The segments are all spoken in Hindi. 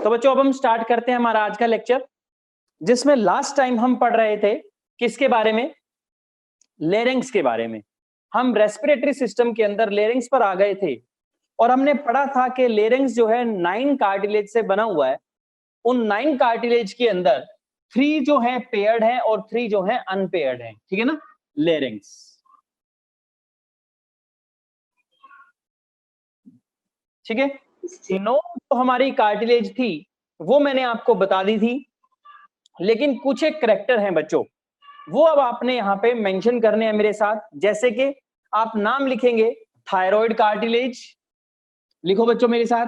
तो बच्चों अब हम स्टार्ट करते हैं हमारा आज का लेक्चर, जिसमें लास्ट टाइम हम पढ़ रहे थे किसके बारे में, लेरिंग्स के बारे में। हम रेस्पिरेटरी सिस्टम के अंदर लेरिंग्स पर आ गए थे और हमने पढ़ा था कि लेरिंग्स जो है 9 कार्टिलेज से बना हुआ है। उन 9 कार्टिलेज के अंदर 3 जो है पेयर्ड है और 3 जो है अनपेयर्ड है, ठीक है ना, लेरिंग्स। ठीक है, 9 जो हमारी कार्टिलेज थी वो मैंने आपको बता दी थी, लेकिन कुछ एक करेक्टर हैं बच्चों, वो अब आपने यहां पे मेंशन करने हैं मेरे साथ। जैसे कि आप नाम लिखेंगे थायराइड कार्टिलेज, लिखो बच्चों मेरे साथ,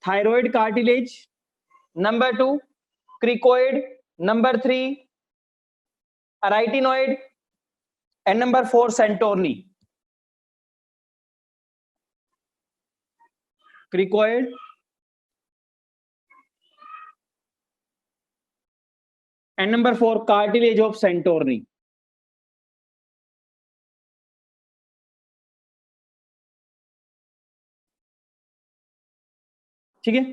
thyroid cartilage. Number 2 cricoid, number 3 arytenoid and number 4 Santorini. Cricoid, and number 4 cartilage of Santorini. ठीक है,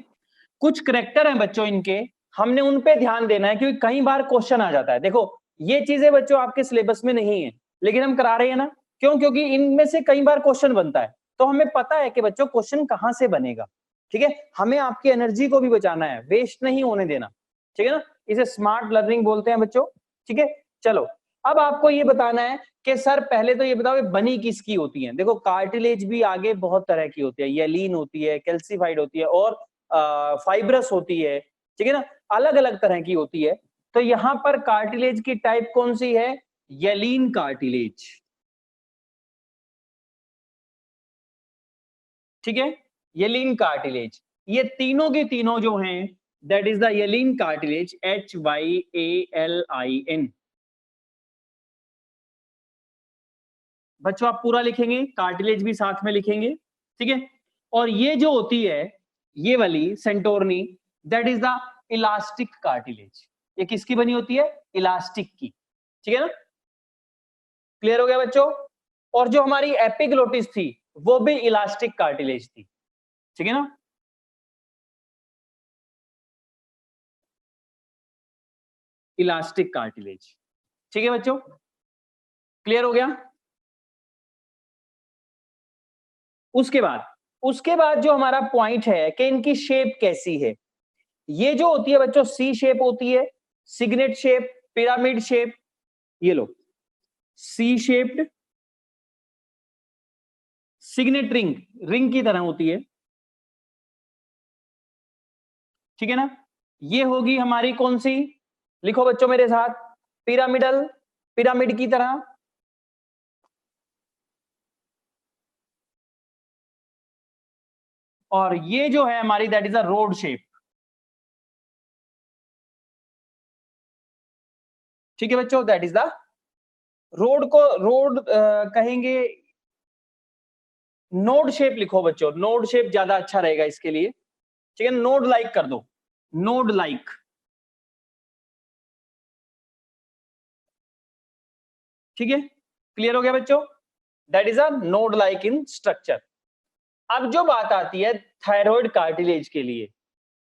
कुछ करेक्टर हैं बच्चों इनके, हमने उन पे ध्यान देना है क्योंकि कई बार क्वेश्चन आ जाता है। देखो ये चीजें बच्चों आपके सिलेबस में नहीं है, लेकिन हम करा रहे हैं ना, क्यों? क्योंकि इनमें से कई बार क्वेश्चन बनता है, तो हमें पता है कि बच्चों क्वेश्चन कहां से बनेगा। ठीक है, हमें आपकी एनर्जी को भी बचाना है, वेस्ट नहीं होने देना। ठीक है ना, इसे स्मार्ट लर्निंग बोलते हैं बच्चों। ठीक है, चलो अब आपको ये बताना है कि सर पहले तो ये बताओ बनी किसकी होती है। देखो कार्टिलेज भी आगे बहुत तरह की होती है, येलीन होती है, कैल्सिफाइड होती है और फाइब्रस होती है। ठीक है ना, अलग अलग तरह की होती है। तो यहां पर कार्टिलेज की टाइप कौन सी है? येलीन कार्टिलेज। ठीक है, येलीन कार्टिलेज, ये तीनों के तीनों जो हैं that is the hyaline cartilage, HYALIN। बच्चों आप पूरा लिखेंगे, कार्टिलेज भी साथ में लिखेंगे। ठीक है, और ये जो होती है ये वाली Santorini, that is the elastic cartilage. ये किसकी बनी होती है? इलास्टिक की। ठीक है ना, क्लियर हो गया बच्चों? और जो हमारी एपिग्लोटिस थी वो भी इलास्टिक कार्टिलेज थी। ठीक है ना, इलास्टिक कार्टिलेज। ठीक है बच्चों, क्लियर हो गया? उसके बाद जो हमारा पॉइंट है कि इनकी शेप कैसी है। ये जो होती है बच्चों सी शेप होती है, सिग्नेट शेप, पिरामिड शेप। ये लो, C shaped, signet ring, ring की तरह होती है। ठीक है ना, ये होगी हमारी कौन सी, लिखो बच्चों मेरे साथ, पिरामिडल, पिरामिड की तरह। और ये जो है हमारी that is a rod shape. ठीक है बच्चों, दैट इज द रोड को रोड कहेंगे। नोड शेप लिखो बच्चों, नोड शेप ज्यादा अच्छा रहेगा इसके लिए। ठीक है, नोड लाइक कर दो, नोड लाइक। ठीक है, क्लियर हो गया बच्चों? That is a node like in structure. अब जो बात आती है थायराइड कार्टिलेज के लिए,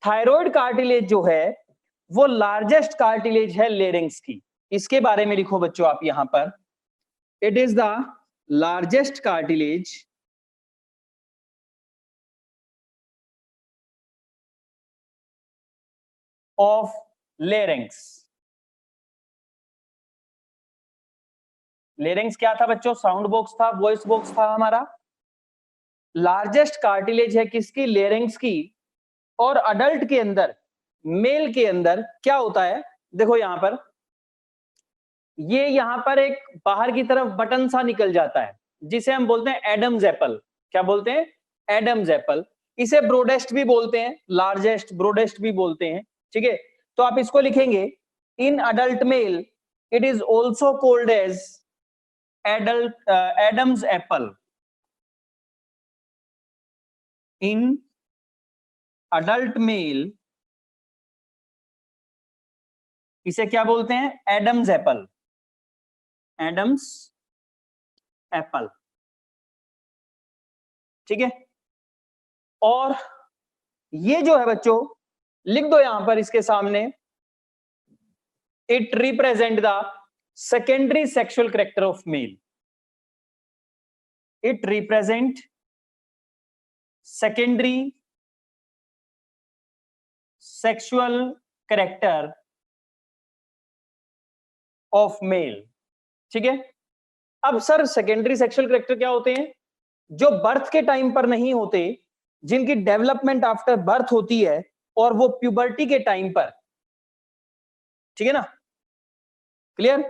थायराइड कार्टिलेज जो है वो लार्जेस्ट कार्टिलेज है लेरिंग्स की। इसके बारे में लिखो बच्चों आप यहां पर, it is the largest cartilage of larynx. Larynx क्या था बच्चों? साउंड बॉक्स था, वॉइस बॉक्स था हमारा। लार्जेस्ट कार्टिलेज है किसकी? लेरिंग्स की। और अडल्ट के अंदर, मेल के अंदर क्या होता है, देखो यहां पर, ये यहां पर एक बाहर की तरफ बटन सा निकल जाता है जिसे हम बोलते हैं एडम्स एप्पल। क्या बोलते हैं? Adam's Apple. इसे ब्रोडेस्ट भी बोलते हैं, लार्जेस्ट ब्रोडेस्ट भी बोलते हैं। ठीक है, तो आप इसको लिखेंगे in adult male it is also called as adult Adam's apple. In adult male इसे क्या बोलते हैं? Adam's apple, Adam's apple. ठीक है, और ये जो है बच्चों, लिख दो यहां पर इसके सामने, it represent the secondary sexual character of male. It represent secondary sexual character of male. ठीक है। अब सर सेकेंडरी सेक्सुअल कैरेक्टर क्या होते हैं? जो बर्थ के टाइम पर नहीं होते, जिनकी डेवलपमेंट आफ्टर बर्थ होती है, और वो प्यूबर्टी के टाइम पर। ठीक है ना, क्लियर?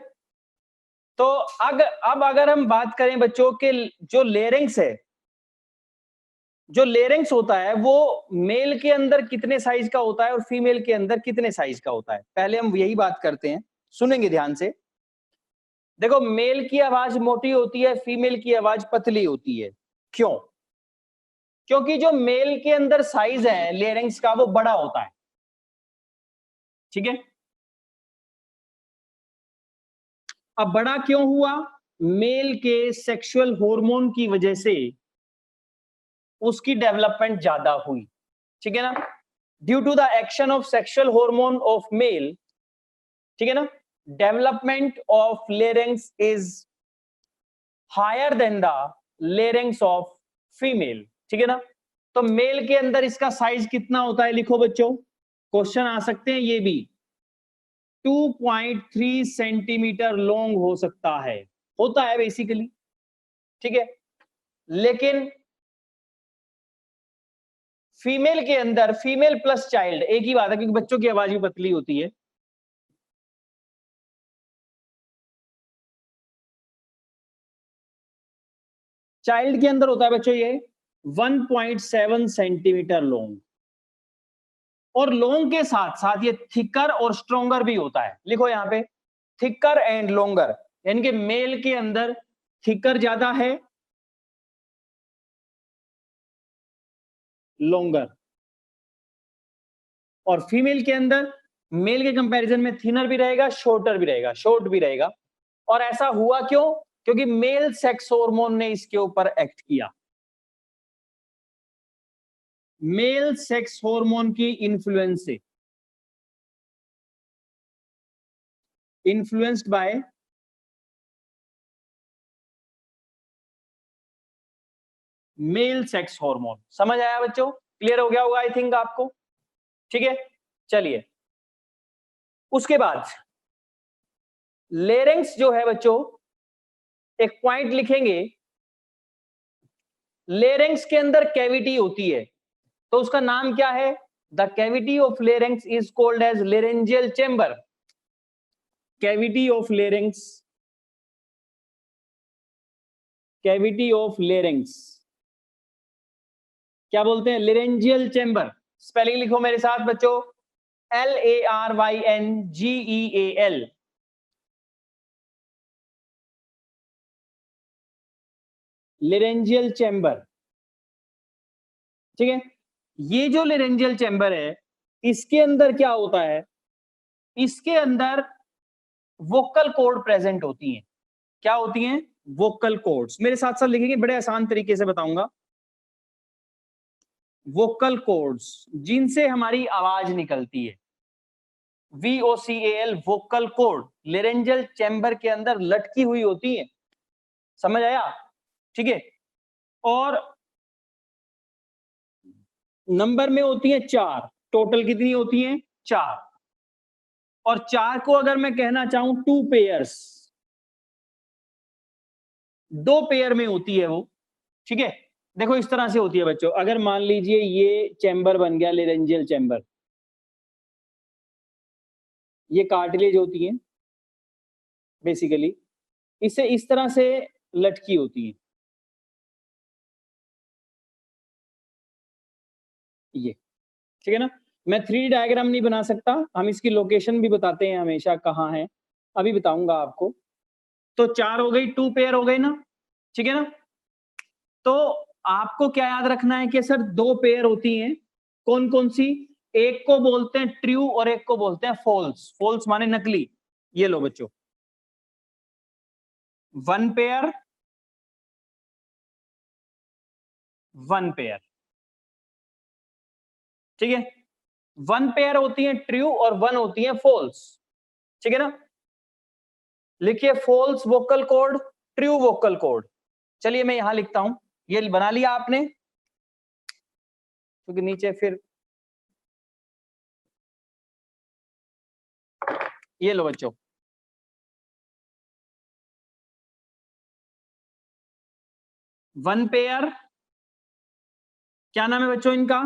तो अब अगर हम बात करें बच्चों के, जो लेरिंग्स है, जो लेरिंग्स होता है वो मेल के अंदर कितने साइज का होता है और फीमेल के अंदर कितने साइज का होता है, पहले हम यही बात करते हैं। सुनेंगे ध्यान से। देखो, मेल की आवाज मोटी होती है, फीमेल की आवाज पतली होती है। क्यों? क्योंकि जो मेल के अंदर साइज है लेरिंग्स का वो बड़ा होता है। ठीक है। अब बड़ा क्यों हुआ? मेल के सेक्सुअल हार्मोन की वजह से उसकी डेवलपमेंट ज्यादा हुई। ठीक है ना, due to the action of sexual hormone of male. ठीक है ना, development of larynx is higher than the larynx of female. ठीक है ना, तो मेल के अंदर इसका साइज कितना होता है? लिखो बच्चों, क्वेश्चन आ सकते हैं ये भी। 2.3 सेंटीमीटर लॉन्ग हो सकता है, होता है बेसिकली। ठीक है, लेकिन फीमेल के अंदर, फीमेल प्लस चाइल्ड एक ही बात है, क्योंकि बच्चों की आवाज भी पतली होती है। चाइल्ड के अंदर होता है बच्चों ये 1.7 सेंटीमीटर लॉन्ग, और लॉन्ग के साथ साथ ये थिकर और स्ट्रोंगर भी होता है। लिखो यहां पे, थिकर एंड लॉन्गर, यानी कि मेल के अंदर थिकर ज्यादा है, लॉन्गर, और फीमेल के अंदर मेल के कंपैरिजन में थिनर भी रहेगा, शॉर्टर भी रहेगा, शॉर्ट भी रहेगा। और ऐसा हुआ क्यों? क्योंकि मेल सेक्स हार्मोन ने इसके ऊपर एक्ट किया। मेल सेक्स हार्मोन की इन्फ्लुएंस से, influenced by male sex hormone. समझ आया बच्चों? क्लियर हो गया होगा आई थिंक आपको। ठीक है, चलिए उसके बाद लेरिंग्स जो है बच्चों, एक पॉइंट लिखेंगे, लेरिंग्स के अंदर कैविटी होती है, तो उसका नाम क्या है? The cavity of larynx is called as laryngeal chamber. Cavity of larynx, cavity of larynx क्या बोलते हैं? Laryngeal chamber. स्पेलिंग लिखो मेरे साथ बच्चों, LARYNGEAL। Laryngeal chamber. ठीक है, ये जो लेरेंजियल चेंबर है, इसके अंदर क्या होता है? इसके अंदर वोकल कॉर्ड प्रेजेंट होती हैं। क्या होती हैं? Vocal cords. मेरे साथ साथ लिखेंगे, बड़े आसान तरीके से बताऊंगा। वोकल कॉर्ड्स, जिनसे हमारी आवाज निकलती है, VOCAL, vocal cord laryngeal chamber के अंदर लटकी हुई होती है। समझ आया? ठीक है, और नंबर में होती है 4। टोटल कितनी होती है? 4। और 4 को अगर मैं कहना चाहूं 2 पेयर्स, 2 पेयर में होती है वो। ठीक है, देखो इस तरह से होती है बच्चों। अगर मान लीजिए ये चैम्बर बन गया लेरेंजियल चैम्बर, ये कार्टिलेज होती है बेसिकली, इसे इस तरह से लटकी होती है ये। ठीक है ना, मैं 3D डायग्राम नहीं बना सकता, हम इसकी लोकेशन भी बताते हैं हमेशा कहाँ है, अभी बताऊंगा आपको। तो 4 हो गई, 2 पेयर हो गई ना। ठीक है ना, तो आपको क्या याद रखना है कि सर 2 पेयर होती हैं। कौन कौन सी? एक को बोलते हैं ट्रू और एक को बोलते हैं फॉल्स। फॉल्स माने नकली। ये लो बच्चों, 1 पेयर, 1 पेयर। ठीक है, 1 पेयर होती है ट्रू और 1 होती है फॉल्स, ठीक है ना। लिखिए false vocal cord, true vocal cord. चलिए मैं यहां लिखता हूं, ये बना लिया आपने, क्योंकि नीचे फिर ये लो बच्चों, वन पेयर, क्या नाम है बच्चों इनका,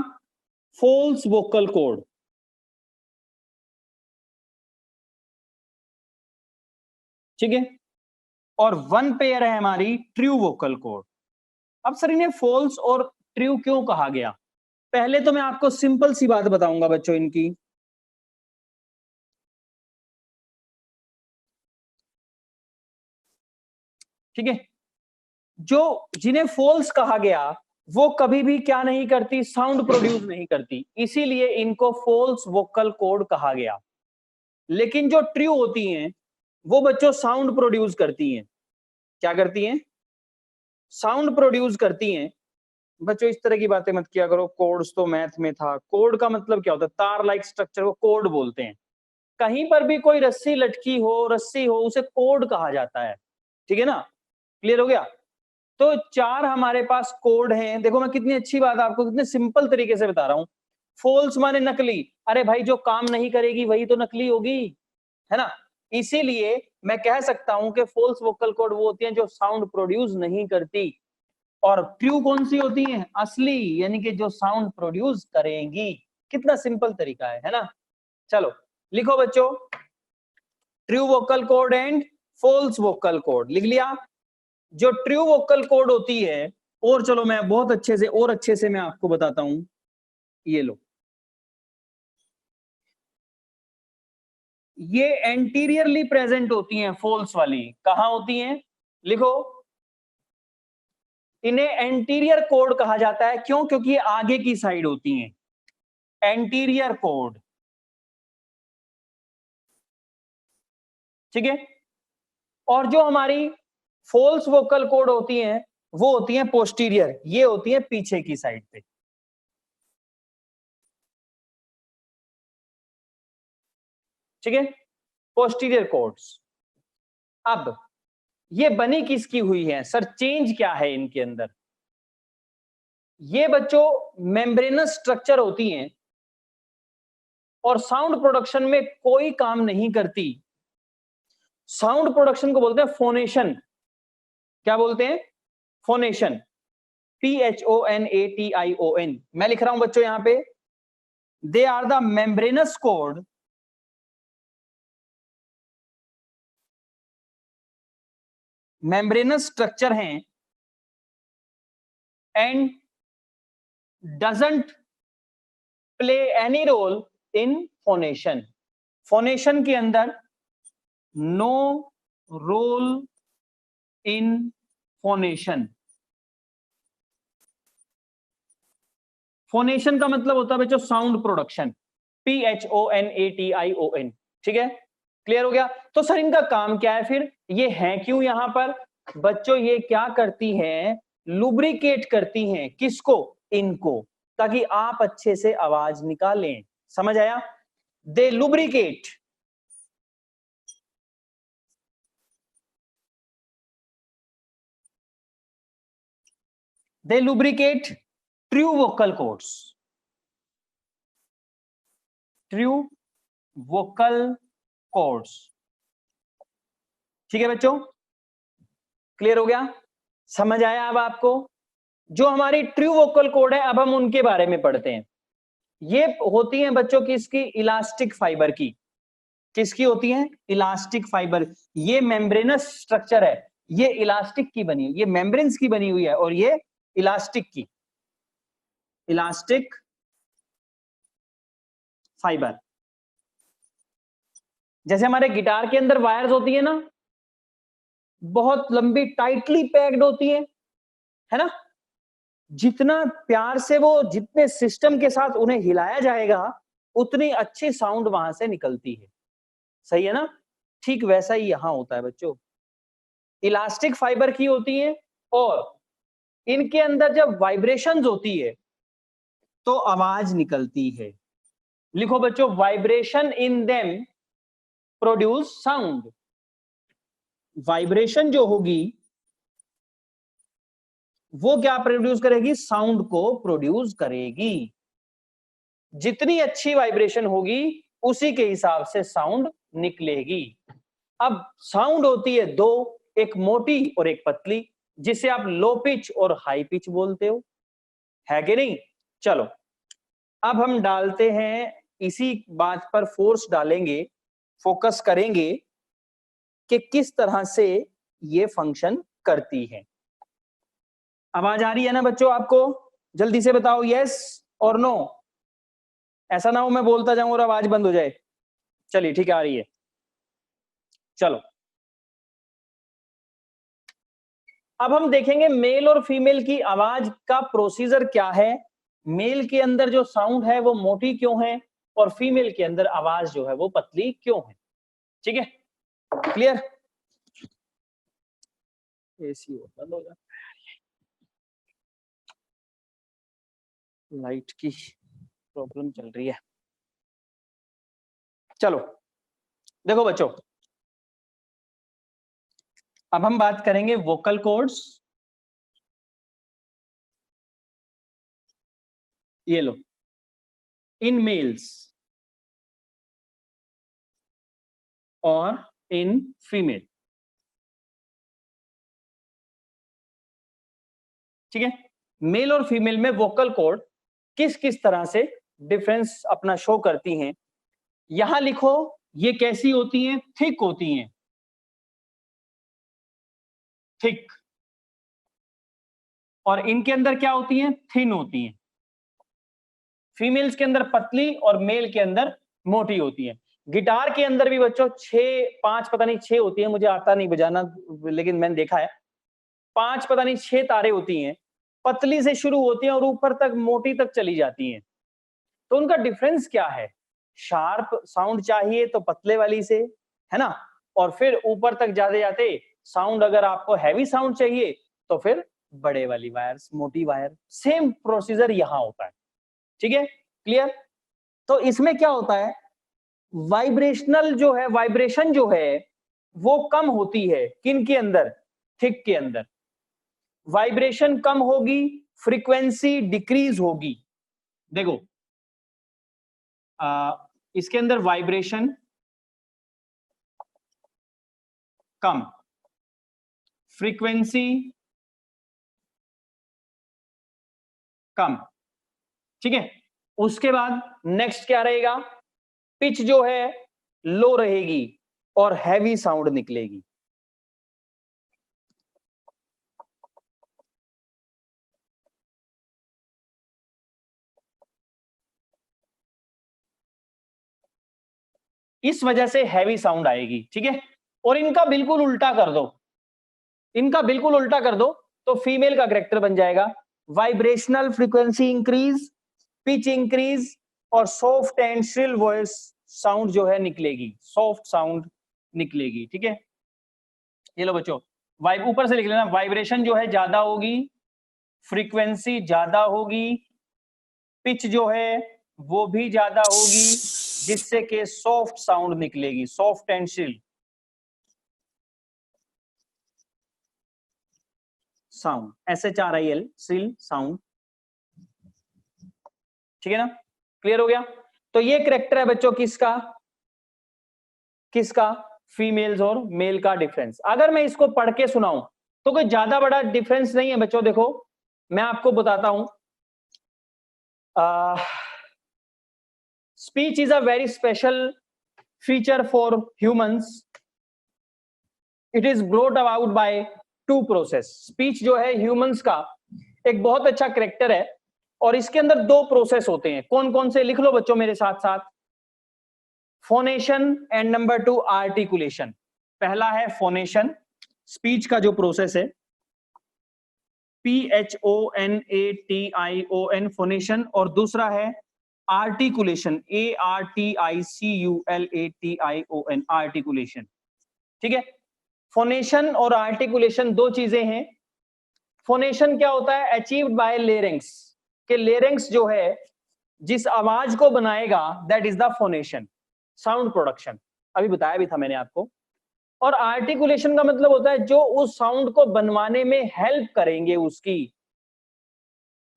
फॉल्स वोकल कॉर्ड, ठीक है, और 1 पेयर है हमारी ट्रू वोकल कॉर्ड। अब सर इन्हें फॉल्स और ट्रू क्यों कहा गया? पहले तो मैं आपको सिंपल सी बात बताऊंगा बच्चों इनकी, ठीक है। जो जिन्हें फॉल्स कहा गया वो कभी भी क्या नहीं करती, साउंड प्रोड्यूस नहीं करती, इसीलिए इनको फॉल्स वोकल कॉर्ड कहा गया। लेकिन जो ट्रू होती हैं वो बच्चों साउंड प्रोड्यूस करती हैं। क्या करती हैं? साउंड प्रोड्यूस करती हैं। बच्चों इस तरह की बातें मत किया करो, कोड्स तो मैथ में था, कोड का मतलब क्या होता है, तार लाइक स्ट्रक्चर को कोड बोलते हैं। कहीं पर भी कोई रस्सी लटकी हो, रस्सी हो, उसे कोड कहा जाता है, ठीक है ना। क्लियर हो गया? तो 4 हमारे पास कोड हैं। देखो मैं कितनी अच्छी बात आपको कितने सिंपल तरीके से बता रहा हूं। फॉल्स माने नकली, अरे भाई जो काम नहीं करेगी वही तो नकली होगी, है ना। इसीलिए मैं कह सकता हूं कि फॉल्स वोकल कॉर्ड वो होती हैं जो साउंड प्रोड्यूस नहीं करती, और ट्रू कौन सी होती हैं, असली, यानी कि जो साउंड प्रोड्यूस करेंगी। कितना सिंपल तरीका है ना। चलो लिखो बच्चों, true vocal cord and false vocal cord लिख लिया। जो ट्रू वोकल कॉर्ड होती है, और चलो मैं बहुत अच्छे से मैं आपको बताता हूं, ये लो, ये एंटीरियरली प्रेजेंट होती हैं फॉल्स वाली। कहां होती हैं? लिखो, इन्हें एंटीरियर कॉर्ड कहा जाता है। क्यों? क्योंकि ये आगे की साइड होती हैं, एंटीरियर कॉर्ड, ठीक है। और जो हमारी फॉल्स वोकल कॉर्ड होती हैं वो होती हैं पोस्टीरियर, ये होती है पीछे की साइड पे, ठीक है, पोस्टीरियर कॉर्ड्स। अब ये बनी किसकी हुई है सर, चेंज क्या है इनके अंदर? ये बच्चों मेम्ब्रेनस स्ट्रक्चर होती हैं और साउंड प्रोडक्शन में कोई काम नहीं करती। साउंड प्रोडक्शन को बोलते हैं फोनेशन। क्या बोलते हैं? Phonation, PHONATION। मैं लिख रहा हूं बच्चों यहां पे, they are the membranous cord, membranous structure हैं, and doesn't play any role in phonation. Phonation के अंदर no role in phonation. Phonation का मतलब होता है बच्चों साउंड प्रोडक्शन, PHONATION, ठीक है। क्लियर हो गया? तो सर इनका काम क्या है फिर, ये है क्यों यहां पर? बच्चों ये क्या करती हैं, लुब्रिकेट करती हैं, किसको? इनको, ताकि आप अच्छे से आवाज निकालें। समझ आया? They lubricate, they lubricate true vocal cords, true vocal cords, ठीक है बच्चों। क्लियर हो गया? समझ आया अब आपको? जो हमारी ट्रू वोकल कॉर्ड है, अब हम उनके बारे में पढ़ते हैं। ये होती हैं बच्चों की, इसकी इलास्टिक फाइबर की। किसकी होती हैं? Elastic fibre. ये मेम्ब्रेनस स्ट्रक्चर है, ये इलास्टिक की बनी, ये मेम्ब्रेन्स की बनी हुई है, और ये इलास्टिक की, इलास्टिक फाइबर। जैसे हमारे गिटार के अंदर वायर्स होती है ना, बहुत लंबी टाइटली पैक्ड होती है ना। जितना प्यार से वो, जितने सिस्टम के साथ उन्हें हिलाया जाएगा, उतनी अच्छी साउंड वहां से निकलती है। सही है ना? ठीक वैसा ही यहां होता है बच्चों, इलास्टिक फाइबर की होती है, और इनके अंदर जब वाइब्रेशंस होती है तो आवाज निकलती है। लिखो बच्चों, vibration in them produce sound. Vibration जो होगी वो क्या प्रोड्यूस करेगी? साउंड को प्रोड्यूस करेगी। जितनी अच्छी वाइब्रेशन होगी उसी के हिसाब से साउंड निकलेगी। अब साउंड होती है दो, एक मोटी और एक पतली, जिसे आप लो पिच और हाई पिच बोलते हो, है कि नहीं? चलो अब हम डालते हैं इसी बात पर, फोर्स डालेंगे, फोकस करेंगे कि किस तरह से ये फंक्शन करती है। आवाज आ रही है ना बच्चों आपको? जल्दी से बताओ यस और नो। ऐसा ना हो मैं बोलता जाऊं और आवाज बंद हो जाए। चलिए ठीक है, आ रही है। चलो अब हम देखेंगे मेल और फीमेल की आवाज का प्रोसीजर क्या है। मेल के अंदर जो साउंड है वो मोटी क्यों है और फीमेल के अंदर आवाज जो है वो पतली क्यों है। ठीक है, क्लियर? एसी बंद हो जाए, लाइट की प्रॉब्लम चल रही है। चलो देखो बच्चों, अब हम बात करेंगे वोकल कॉर्ड्स। ये लो, इन मेल्स और इन फीमेल। ठीक है, मेल और फीमेल में वोकल कॉर्ड किस किस तरह से डिफरेंस अपना शो करती हैं। यहां लिखो, ये कैसी होती हैं? थिक होती हैं, थिक। और इनके अंदर क्या होती हैं? थिन होती हैं। फीमेल्स के अंदर पतली और मेल के अंदर मोटी होती है। गिटार के अंदर भी बच्चों 6-5 पता नहीं 6 होती है, मुझे आता नहीं बजाना, लेकिन मैंने देखा है 5 पता नहीं 6 तारे होती हैं। पतली से शुरू होती हैं और ऊपर तक मोटी तक चली जाती हैं। तो उनका डिफरेंस क्या है? शार्प साउंड चाहिए तो पतले वाली से, है ना? और फिर ऊपर तक जाते जाते साउंड, अगर आपको हैवी साउंड चाहिए तो फिर बड़े वाली वायर्स, मोटी वायर। सेम प्रोसीजर यहां होता है। ठीक है, क्लियर? तो इसमें क्या होता है, वाइब्रेशनल जो है, वाइब्रेशन जो है वो कम होती है। किन के अंदर? थिक के अंदर। वाइब्रेशन कम होगी, फ्रीक्वेंसी डिक्रीज होगी। देखो इसके अंदर वाइब्रेशन कम, फ्रीक्वेंसी कम। ठीक है, उसके बाद नेक्स्ट क्या रहेगा? पिच जो है लो रहेगी और हैवी साउंड निकलेगी। इस वजह से हैवी साउंड आएगी। ठीक है, और इनका बिल्कुल उल्टा कर दो, इनका बिल्कुल उल्टा कर दो तो फीमेल का कैरेक्टर बन जाएगा vibrational frequency increase, pitch increase और soft and shrill voice sound जो है निकलेगी, सॉफ्ट साउंड निकलेगी। ठीक है, ये लो बच्चों, ऊपर से लिख लेना, वाइब्रेशन जो है ज्यादा होगी, फ्रीक्वेंसी ज्यादा होगी, पिच जो है वो भी ज्यादा होगी, जिससे कि सॉफ्ट साउंड निकलेगी, soft and shrill sound, SHRIL, shrill sound. ठीक है ना, क्लियर हो गया? तो ये कैरेक्टर है बच्चों किसका? किसका? फीमेल्स और मेल का डिफरेंस। अगर मैं इसको पढ़ के सुनाऊं तो कोई ज्यादा बड़ा डिफरेंस नहीं है बच्चों। देखो मैं आपको बताता हूं, speech is a very special feature for humans. It is brought about by two process. Speech जो है ह्यूमंस का एक बहुत अच्छा कैरेक्टर है और इसके अंदर दो प्रोसेस होते हैं। कौन कौन से? लिख लो बच्चों मेरे साथ साथ। Phonation and number 2 articulation. पहला है फोनेशन, स्पीच का जो प्रोसेस है, PHONATION फोनेशन, और दूसरा है आर्टिकुलेशन, ARTICULATION आर्टिकुलेशन। ठीक है, फोनेशन और आर्टिकुलेशन दो चीजें हैं। फोनेशन क्या होता है? अचीव्ड बाय लेरिंग्स, के लेरिंग्स जो है जिस आवाज को बनाएगा that is the phonation, sound production, अभी बताया भी था मैंने आपको। और आर्टिकुलेशन का मतलब होता है जो उस साउंड को बनवाने में हेल्प करेंगे, उसकी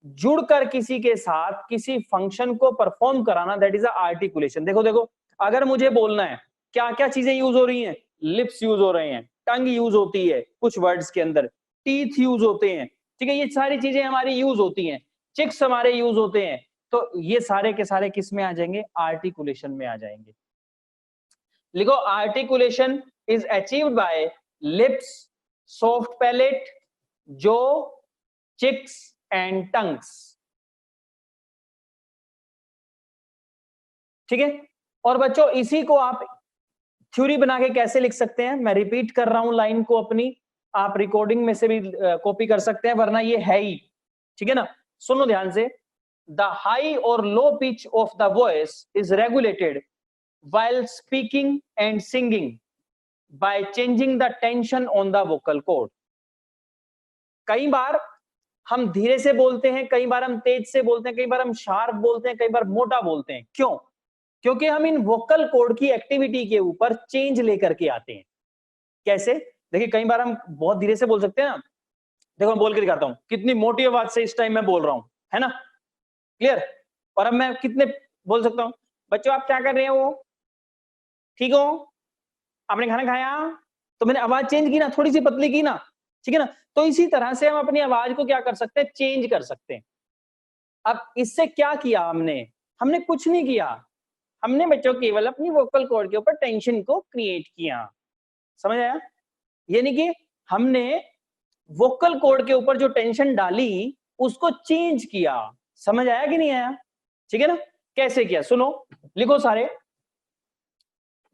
जुड़कर किसी के साथ किसी फंक्शन को परफॉर्म कराना, दैट इज आर्टिकुलेशन। देखो देखो, अगर मुझे बोलना है क्या क्या चीजें यूज हो रही हैं, लिप्स यूज हो रहे हैं, टंग यूज होती है कुछ वर्ड्स के अंदर, टीथ यूज होते हैं, ठीक है, ये सारी चीजें हमारी यूज होती हैं, चिक्स हमारे यूज होते हैं, तो ये सारे के सारे किस में आ जाएंगे, आर्टिकुलेशन में आ जाएंगे। लिखो, articulation is achieved by lips, soft palate, जो, चिक्स एंड टंग्स। ठीक है, और बच्चों इसी को आप थ्योरी बना के कैसे लिख सकते हैं, मैं रिपीट कर रहा हूं लाइन को अपनी, आप रिकॉर्डिंग में से भी कॉपी कर सकते हैं, वरना ये है ही, ठीक है ना। सुनो ध्यान से, द हाई और low pitch of the voice is regulated while speaking and singing by changing the tension on the vocal cord। कई बार हम धीरे से बोलते हैं, कई बार हम तेज से बोलते हैं, कई बार हम शार्प बोलते हैं, कई बार मोटा बोलते हैं, क्यों? क्योंकि हम इन वोकल कॉर्ड की एक्टिविटी के ऊपर चेंज लेकर के आते हैं। कैसे? देखिए, कई बार हम बहुत धीरे से बोल सकते हैं ना, देखो मैं बोल के दिखाता हूं, कितनी मोटी आवाज से इस टाइम मैं बोल रहा हूं, है ना, क्लियर। और अब मैं कितने बोल सकता हूं, बच्चों आप क्या कर रहे हो, ठीक हो, आपने खाना खाया, तो मैंने आवाज चेंज की ना, थोड़ी सी पतली की ना, ठीक है ना। तो इसी तरह से हम अपनी आवाज को क्या कर सकते हैं, चेंज कर सकते हैं। अब इससे क्या किया हमने, हमने कुछ नहीं किया, हमने बच्चों केवल अपनी वोकल कॉर्ड के ऊपर टेंशन को क्रिएट किया, समझ आया। यानी कि हमने वोकल कॉर्ड के ऊपर जो टेंशन डाली उसको चेंज किया, समझ आया कि नहीं आया, ठीक है ना। कैसे किया, सुनो, लिखो सारे।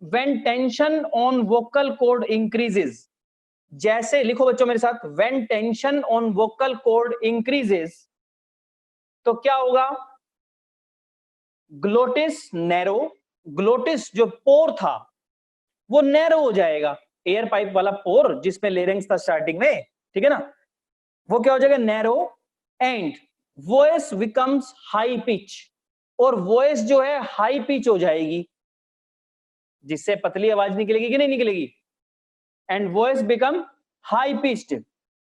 when tension on vocal cord increases, जैसे लिखो बच्चों मेरे साथ, when tension on vocal cord increases, तो क्या होगा, ग्लोटिस नैरो, ग्लोटिस जो पोर था वो नैरो हो जाएगा, एयर पाइप वाला पोर जिसमें लेरिंग्स था स्टार्टिंग में, ठीक है ना, वो क्या हो जाएगा, narrow, and voice becomes high pitch, और वॉइस जो है हाई पिच हो जाएगी, जिससे पतली आवाज निकलेगी कि नहीं निकलेगी, and voice become high pitched,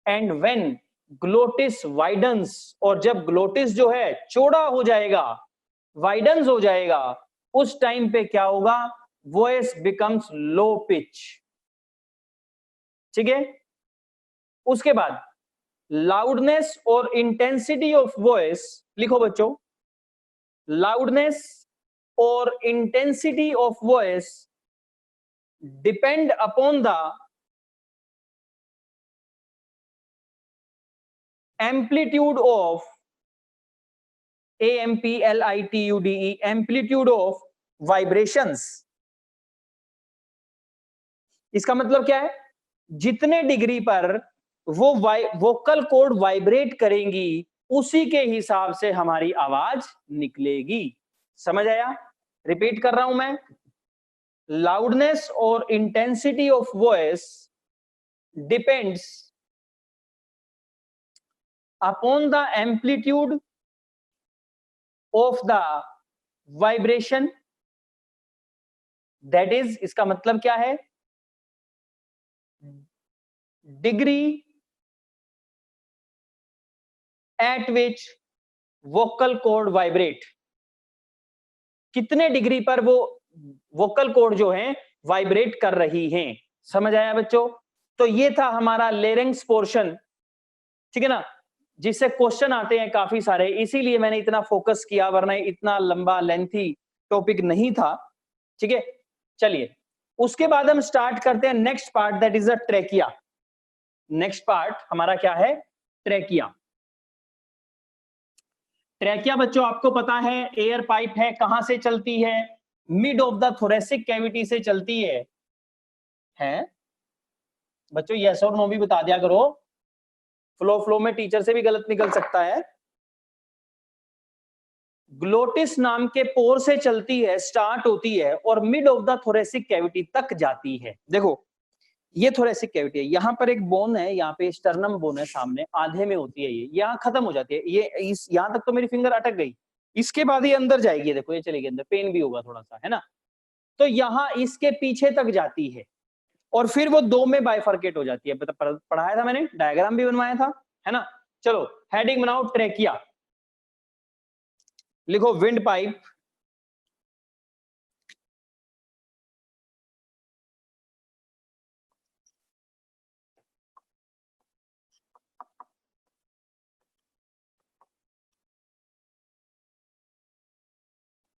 and when glottis widens, और जब ग्लोटिस जो है चौड़ा हो जाएगा, वाइडन्स हो जाएगा, उस टाइम पे क्या होगा, वॉइस बिकम्स लो पिच, ठीक है। उसके बाद लाउडनेस और इंटेंसिटी ऑफ वॉइस, लिखो बच्चों, लाउडनेस और intensity of voice depend upon the amplitude of, AMPLITUDE, amplitude of vibrations. इसका मतलब क्या है, जितने डिग्री पर वो वोकल कॉर्ड वाइब्रेट करेंगी उसी के हिसाब से हमारी आवाज निकलेगी, समझ आया। रिपीट कर रहा हूं मैं, लाउडनेस और intensity of voice depends upon the amplitude of the vibration, that is, इसका मतलब क्या है, degree at which vocal cord vibrate, कितने डिग्री पर वो वोकल कॉर्ड जो है वाइब्रेट कर रही हैं, समझ आया बच्चों। तो ये था हमारा लेरिंग्स पोर्शन, ठीक है ना, जिससे क्वेश्चन आते हैं काफी सारे, इसीलिए मैंने इतना फोकस किया, वरना इतना लंबा लेंथी टॉपिक नहीं था, ठीक है। चलिए उसके बाद हम स्टार्ट करते हैं next part, that is a trachea. Next part हमारा क्या है, ट्रेकिया। ट्रेकिया बच्चों आपको पता है एयर पाइप है, कहां से चलती है, mid of the thoracic cavity से चलती है, हैं बच्चों, यस और नो भी बता दिया करो, फ्लो में टीचर से भी गलत निकल सकता है। ग्लोटिस नाम के पोर से चलती है, स्टार्ट होती है और mid of the thoracic cavity तक जाती है। देखो ये थोरेसिक कैविटी है, यहाँ पर एक बोन है, यहाँ पे स्टर्नम बोन है सामने, आधे में होती है ये, यहाँ खत्म हो जाती है ये, इस यहाँ तक तो मेरी फिंगर अटक गई, इसके बाद ये अंदर जाएगी, देखो ये चलेगी अंदर, पेन भी होगा थोड़ा सा, है ना। तो यहां इसके पीछे तक जाती है और फिर वो दो में बाइफर्केट हो जाती है। पढ़ाया था मैंने, डायग्राम भी बनवाया था, है ना। चलो हेडिंग बनाओ, ट्रेकिया। लिखो विंड पाइप,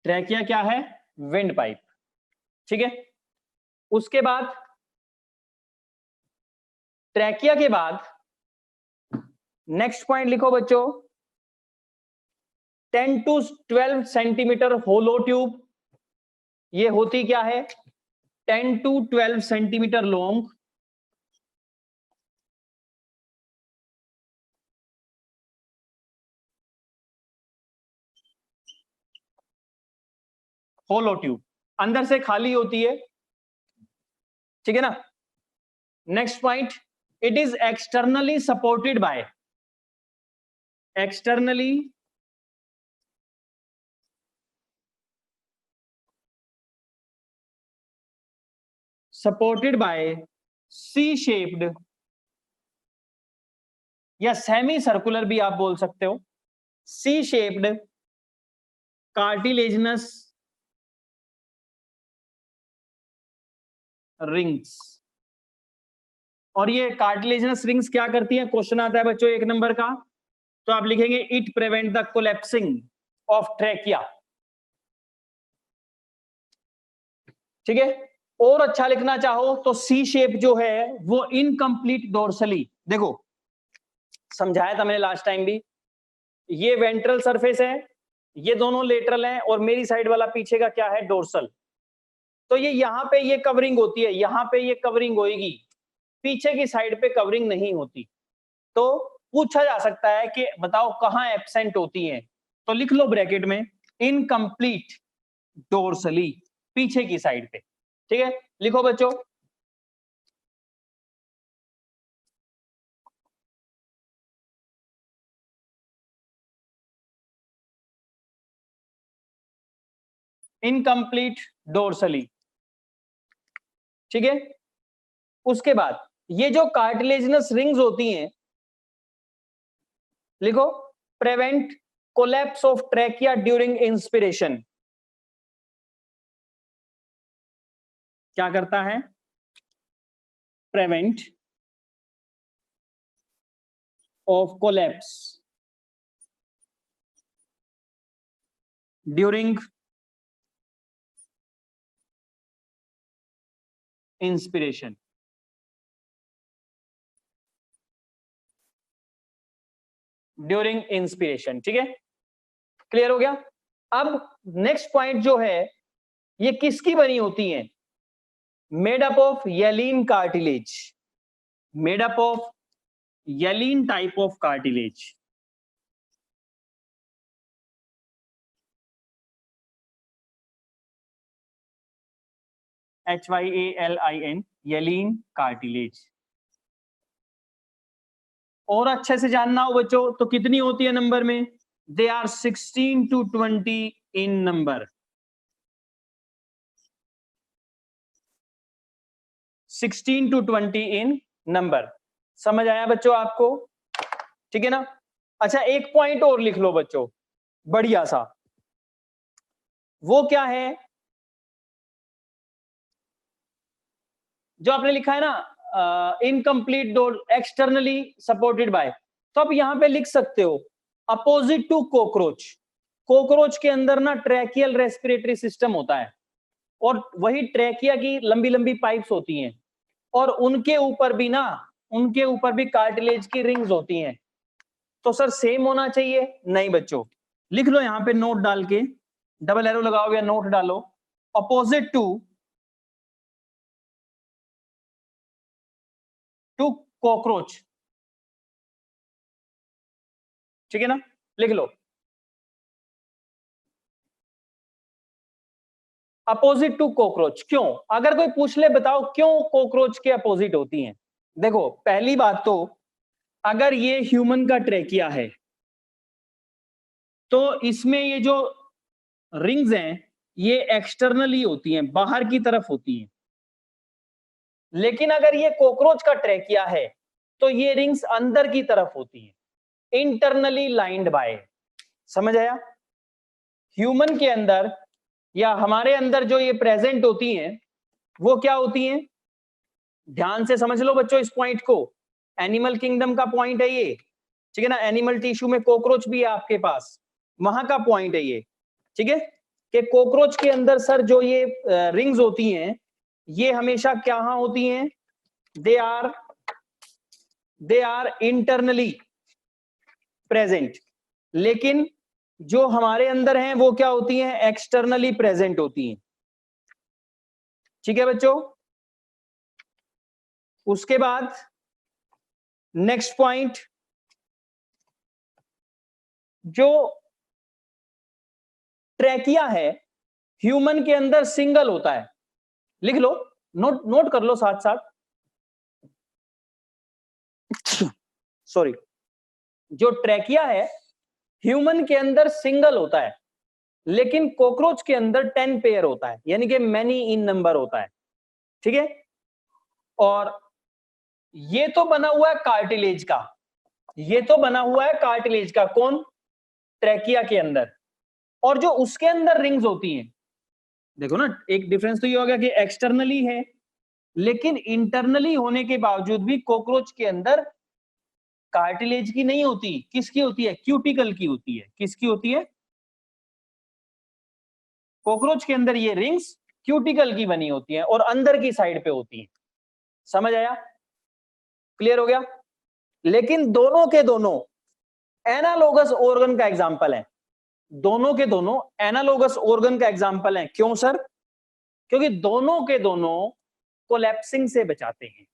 ट्रेकिया क्या है, विंड पाइप, ठीक है। उसके बाद ट्रेकिया के बाद नेक्स्ट पॉइंट लिखो बच्चों, 10 to 12 सेंटीमीटर होलो ट्यूब। ये होती क्या है, 10 to 12 centimetre long, hollow tube, अंदर से खाली होती है, ठीक है ना। Next point, it is externally supported by, externally supported by C shaped या सेमी सर्कुलर भी आप बोल सकते हो, सी शेप्ड कार्टिलेजनस रिंग्स। और ये कार्टिलेजनस रिंग्स क्या करती हैं, क्वेश्चन आता है बच्चों 1 नंबर का, तो आप लिखेंगे it prevent the collapsing of trachea, ठीक है। और अच्छा लिखना चाहो तो सी शेप जो है वो इनकम्प्लीट डोर्सली, देखो समझाया था मैंने लास्ट टाइम भी, ये वेंट्रल सरफेस है, ये दोनों लेटरल हैं, और मेरी साइड वाला पीछे का क्या है, डोर्सल। तो ये यहां पे ये कवरिंग होती है, यहां पे ये कवरिंग होगी, पीछे की साइड पे कवरिंग नहीं होती। तो पूछा जा सकता है कि बताओ कहां एब्सेंट होती है, तो लिख लो ब्रैकेट में इनकम्प्लीट डोर्सली, पीछे की साइड पे, ठीक है। लिखो बच्चों, इनकम्प्लीट डोर्सली, ठीक है। उसके बाद ये जो कार्टिलेजनस रिंग्स होती हैं, लिखो prevent collapse of trachea during inspiration. क्या करता है, prevent of collapse during inspiration, during inspiration, ठीक है। क्लियर हो गया। अब नेक्स्ट पॉइंट जो है, ये किसकी बनी होती है, made up of hyaline cartilage, made up of hyaline type of cartilage, HYALIN, hyaline cartilage. और अच्छे से जानना हो बच्चों तो कितनी होती है नंबर में, they are 16 to 20 in number, 16 to 20 in number. समझ आया बच्चों आपको, ठीक है ना। अच्छा एक पॉइंट और लिख लो बच्चों, बढ़िया सा, वो क्या है जो आपने लिखा है ना, incomplete door externally supported bye, तो आप यहां पे लिख सकते हो अपोजिट टू कॉकरोच। कॉकरोच के अंदर ना ट्रैकियल रेस्पिरेटरी सिस्टम होता है, और वही ट्रैकिया की लंबी लंबी पाइप्स होती हैं, और उनके ऊपर भी ना, उनके ऊपर भी कार्टिलेज की रिंग्स होती हैं। तो सर सेम होना चाहिए, नहीं बच्चों, लिख लो यहां पे नोट डाल के, डबल एरो लगाओ या नोट डालो, अपोजिट टू कॉकरोच, ठीक है ना, लिख लो अपोजिट टू कॉकरोच। क्यों, अगर कोई पूछ ले बताओ क्यों कॉकरोच के अपोजिट होती हैं, देखो पहली बात तो, अगर ये ह्यूमन का ट्रेकिया है तो इसमें ये जो रिंग्स हैं ये एक्सटर्नली होती हैं, बाहर की तरफ होती हैं। लेकिन अगर ये कॉकरोच का ट्रैकिया है तो ये रिंग्स अंदर की तरफ होती हैं, इंटरनली लाइंड बाय। समझ आया? ह्यूमन के अंदर या हमारे अंदर जो ये प्रेजेंट होती हैं वो क्या होती हैं? ध्यान से समझ लो बच्चों इस पॉइंट को। एनिमल किंगडम का पॉइंट है ये, ठीक है ना। एनिमल टिश्यू में कॉकरोच भी है आपके पास, वहां का पॉइंट है ये, ठीक है। कि कॉकरोच के अंदर सर जो ये रिंग्स होती हैं ये हमेशा क्या होती हैं? They are internally present. लेकिन जो हमारे अंदर हैं वो क्या होती हैं? एक्सटर्नली प्रेजेंट होती हैं, ठीक है बच्चों। उसके बाद नेक्स्ट पॉइंट, जो ट्रैकिया है ह्यूमन के अंदर सिंगल होता है। लिख लो, नोट कर लो साथ साथ। सॉरी, जो ट्रैकिया है ह्यूमन के अंदर सिंगल होता है, लेकिन कॉकरोच के अंदर 10 पेयर होता है, यानी कि मैनी इन नंबर होता है, ठीक है। और ये तो बना हुआ है कार्टिलेज का, ये तो बना हुआ है कार्टिलेज का। कौन? ट्रैकिया के अंदर। और जो उसके अंदर रिंग्स होती हैं, देखो ना, एक डिफरेंस तो ये हो गया कि एक्सटर्नली है, लेकिन इंटरनली होने के बावजूद भी कॉकरोच के अंदर कार्टिलेज की नहीं होती। किसकी होती है? क्यूटिकल की होती है। किसकी होती है? कॉकरोच के अंदर ये रिंग्स क्यूटिकल की बनी होती हैं और अंदर की साइड पे होती हैं। समझ आया? क्लियर हो गया? लेकिन दोनों के दोनों एनालोगस ऑर्गन का एग्जाम्पल है। दोनों के दोनों एनालोगस ऑर्गन का एग्जाम्पल है। क्यों सर? क्योंकि दोनों के दोनों कोलैप्सिंग से बचाते हैं।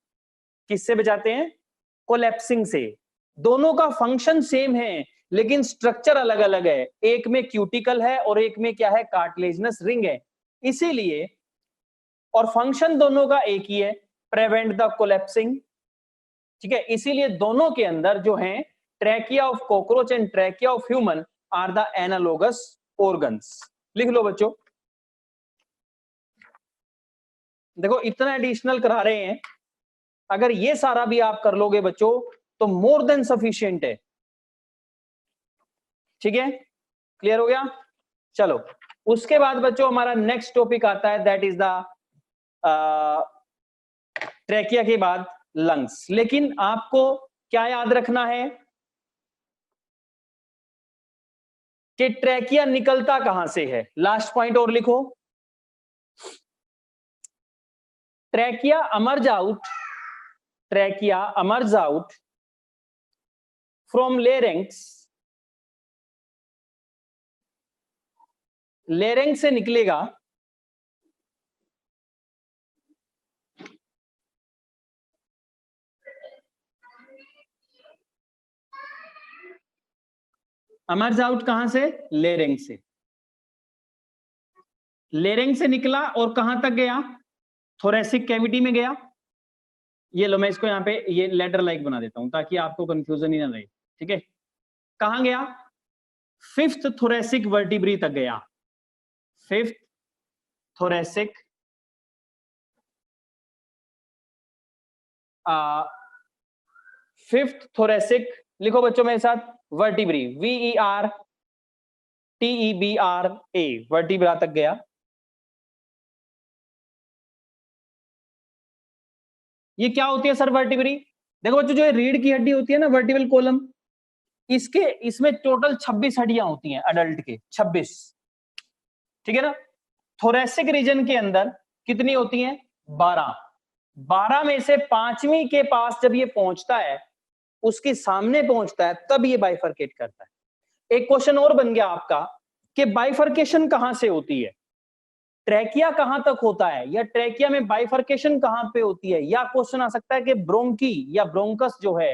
किससे बचाते हैं? कोलैप्सिंग से। दोनों का फंक्शन सेम है लेकिन स्ट्रक्चर अलग अलग है। एक में क्यूटिकल है और एक में क्या है? कार्टिलेजिनस रिंग है। इसीलिए, और फंक्शन दोनों का एक ही है, प्रिवेंट द कोलैप्सिंग, ठीक है। इसीलिए दोनों के अंदर जो है trachea of cockroach and trachea of human are the analogous organs. लिख लो बच्चों। देखो इतना एडिशनल करा रहे हैं, अगर ये सारा भी आप कर लोगे बच्चों तो मोर देन सफिशिएंट है, ठीक है। क्लियर हो गया? चलो, उसके बाद बच्चों हमारा नेक्स्ट टॉपिक आता है, दैट इज द ट्रैकिया के बाद लंग्स। लेकिन आपको क्या याद रखना है कि ट्रैकिया निकलता कहां से है? लास्ट पॉइंट और लिखो, trachea emerged out from larynx. Larynx से निकलेगा अमर्ज आउट कहां से? लेरेंक्स से। लेरेंक्स से निकला और कहां तक गया? थोरेसिक कैविटी में गया। ये लो, मैं इसको यहां पे ये लेटर लाइक बना देता हूं ताकि आपको कंफ्यूजन ही ना रहे, ठीक है। कहां गया? 5th थोरेसिक वर्टिब्री तक गया। 5th थोरेसिक फिफ्थ थोरेसिक, लिखो बच्चों मेरे साथ, वर्टिब्री, VERTEBRA, वर्टिब्रा तक गया। ये क्या होती है सर वर्टिब्री? देखो बच्चों, जो रीढ़ की हड्डी होती है ना, वर्टिब्रल कॉलम, इसमें टोटल 26 हड्डियां होती हैं अडल्ट के, 26, ठीक है ना। थोरेसिक रीजन के अंदर कितनी होती हैं? 12। 12 में से 5वीं के पास जब ये पहुंचता है, उसके सामने पहुंचता है, तब ये बाइफरकेट करता है। एक क्वेश्चन और बन गया आपका कि बाइफरकेशन कहां से होती है? ट्रैकिया कहां तक होता है, या ट्रैकिया में बाइफरकेशन कहां पे होती है? या क्वेश्चन आ सकता है कि ब्रोंकी या ब्रोंकस जो है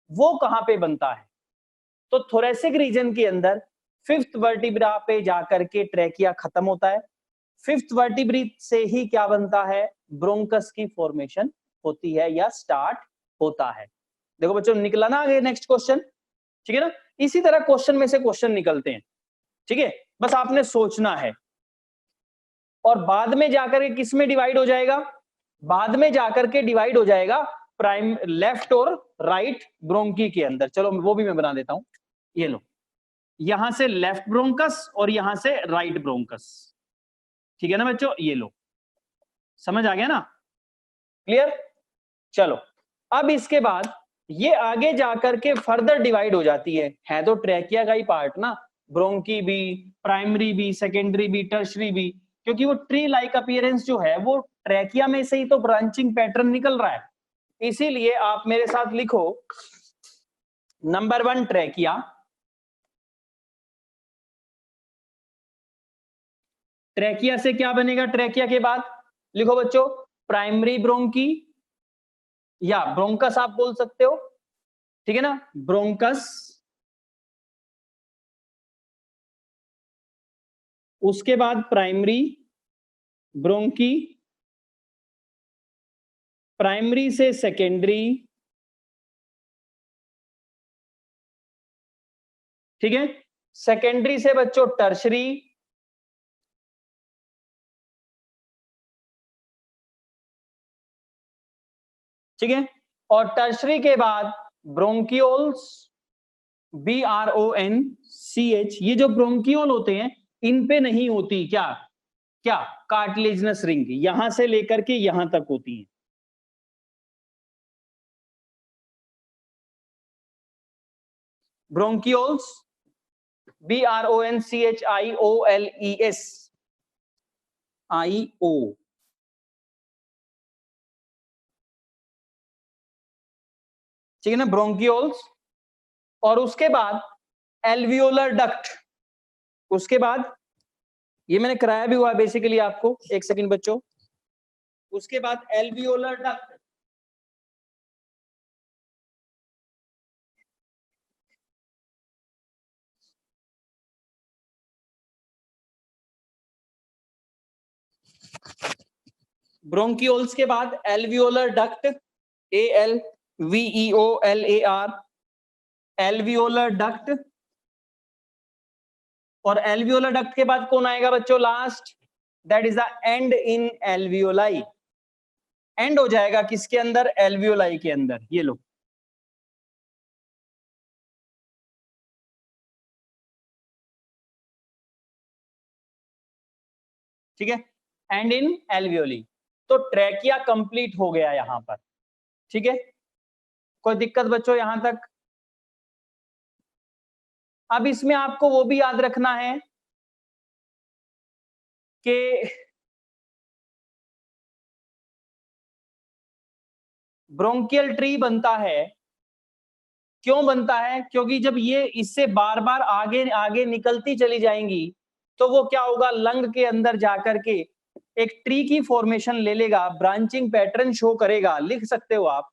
वो कहां पे बनता है? तो थोरेसिक रीजन के अंदर 5th वर्टिब्रा पे जाकर के ट्रैकिया खत्म होता है। 5th वर्टिब्री से ही क्या बनता है? ब्रोंकस की फॉर्मेशन होती है या स्टार्ट होता है। देखो बच्चों, निकला ना आगे नेक्स्ट क्वेश्चन, ठीक है ना। इसी तरह क्वेश्चन में से क्वेश्चन निकलते हैं। ठीक है, बस आपने सोचना है। और बाद में जाकर के किस में डिवाइड हो जाएगा, बाद में जाकर के डिवाइड हो जाएगा प्राइम लेफ्ट और राइट ब्रोंकी के अंदर। चलो वो भी मैं बना देता हूं, ये लो, यहां से लेफ्ट ब्रोंकस और यहां से राइट ब्रोंकस, ठीक है ना बच्चों, ये लो, समझ आ गया ना, क्लियर। चलो अब इसके बाद ये आगे जाकर के फर्दर डिवाइड हो जाती है तो ट्रैकिया का ही पार्ट ना, ब्रोंकी भी, प्राइमरी भी, सेकेंडरी भी, टर्शरी भी, क्योंकि वो ट्री लाइक अपीयरेंस जो है वो ट्रैकिया में से ही तो ब्रांचिंग पैटर्न निकल रहा है। इसीलिए आप मेरे साथ लिखो, नंबर 1 ट्रैकिया, ट्रैकिया से क्या बनेगा, ट्रैकिया के बाद लिखो बच्चों प्राइमरी ब्रोंकी या ब्रोंकस आप बोल सकते हो, ठीक है ना, ब्रोंकस, उसके बाद प्राइमरी ब्रोंकी, प्राइमरी से सेकेंडरी, ठीक है, सेकेंडरी से बच्चों टर्शरी, ठीक है, और टर्शरी के बाद ब्रोंकियोल्स, BRONCH, ये जो ब्रोंकियोल होते हैं इन पे नहीं होती क्या, क्या कार्टिलेजिनस रिंग, यहां से लेकर के यहां तक होती है। ब्रोंकियोल्स, BRONCHIOLES, ठीक है ना, ब्रोंकियोल्स। और उसके बाद एल्वियोलर डक्ट, उसके बाद ये मैंने कराया भी हुआ है बेसिकली आपको, एक सेकंड बच्चों, उसके बाद एल्वियोलर डक्ट, ब्रोंकियोल्स के बाद alveolar duct, ALVEOLAR, alveolar duct. और एल्वियोलर डक्ट के बाद कौन आएगा बच्चों, last, that is the and in alveoli, and हो जाएगा किसके अंदर, एल्वियोलाई के अंदर, ये लो, ठीक है, एंड इन एल्वियोली। तो ट्रैकिया कंप्लीट हो गया यहां पर, ठीक है, कोई दिक्कत बच्चों यहां तक। अब इसमें आपको वो भी याद रखना है कि ब्रोंकियल ट्री बनता है, क्यों बनता है, क्योंकि जब ये इससे बार बार आगे आगे निकलती चली जाएंगी तो वो क्या होगा, लंग के अंदर जाकर के एक ट्री की फॉर्मेशन ले लेगा, ब्रांचिंग पैटर्न शो करेगा, लिख सकते हो आप,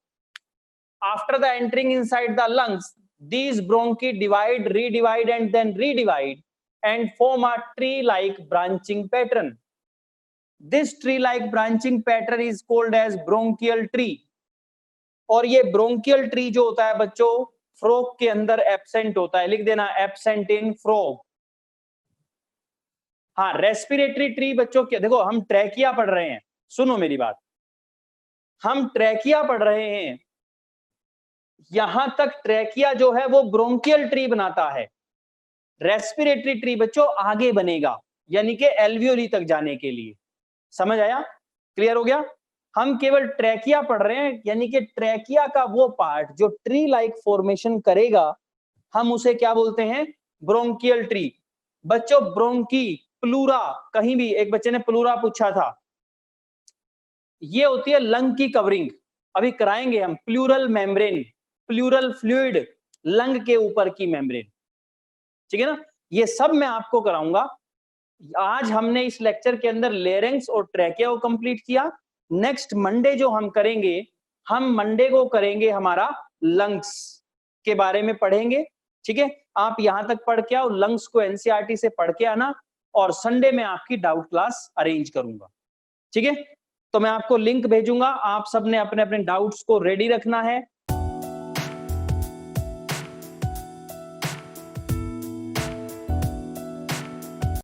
after the entering inside the lungs these bronchi divide, redivide and then redivide and form a tree like branching pattern. This tree like branching pattern is called as bronchial tree. और ये ब्रोंकियल ट्री जो होता है बच्चों फ्रॉग के अंदर एब्सेंट होता है, लिख देना एब्सेंट इन फ्रॉग। हाँ, रेस्पिरेटरी ट्री बच्चों क्या, देखो हम ट्रैकिया पढ़ रहे हैं, सुनो मेरी बात, हम ट्रैकिया पढ़ रहे हैं, यहां तक ट्रैकिया जो है वो ब्रोंकियल ट्री बनाता है, रेस्पिरेटरी ट्री बच्चों आगे बनेगा, यानी कि एल्वियोली तक जाने के लिए, समझ आया, क्लियर हो गया। हम केवल ट्रैकिया पढ़ रहे हैं, यानी कि ट्रैकिया का वो पार्ट जो ट्री लाइक फॉर्मेशन करेगा, हम उसे क्या बोलते हैं, ब्रोंकियल ट्री। बच्चों ब्रोंकी, प्लूरा, कहीं भी एक बच्चे ने प्लूरा पूछा था, ये होती है लंग की कवरिंग, अभी कराएंगे हम, pleural membrane, pleural fluid, lung के ऊपर की मेम्ब्रेन, ठीक है ना, ये सब मैं आपको कराऊंगा। आज हमने इस लेक्चर के अंदर लेरेंक्स और ट्रैकिया को कंप्लीट किया। नेक्स्ट मंडे जो हम करेंगे, हम मंडे को करेंगे हमारा लंग्स के बारे में पढ़ेंगे, ठीक है, आप यहां तक पढ़ के आओ, लंग्स को एनसीईआरटी से पढ़ के आना, और संडे में आपकी डाउट क्लास अरेंज करूंगा, ठीक है। तो मैं आपको लिंक भेजूंगा, आप सबने अपने अपने डाउट्स को रेडी रखना है,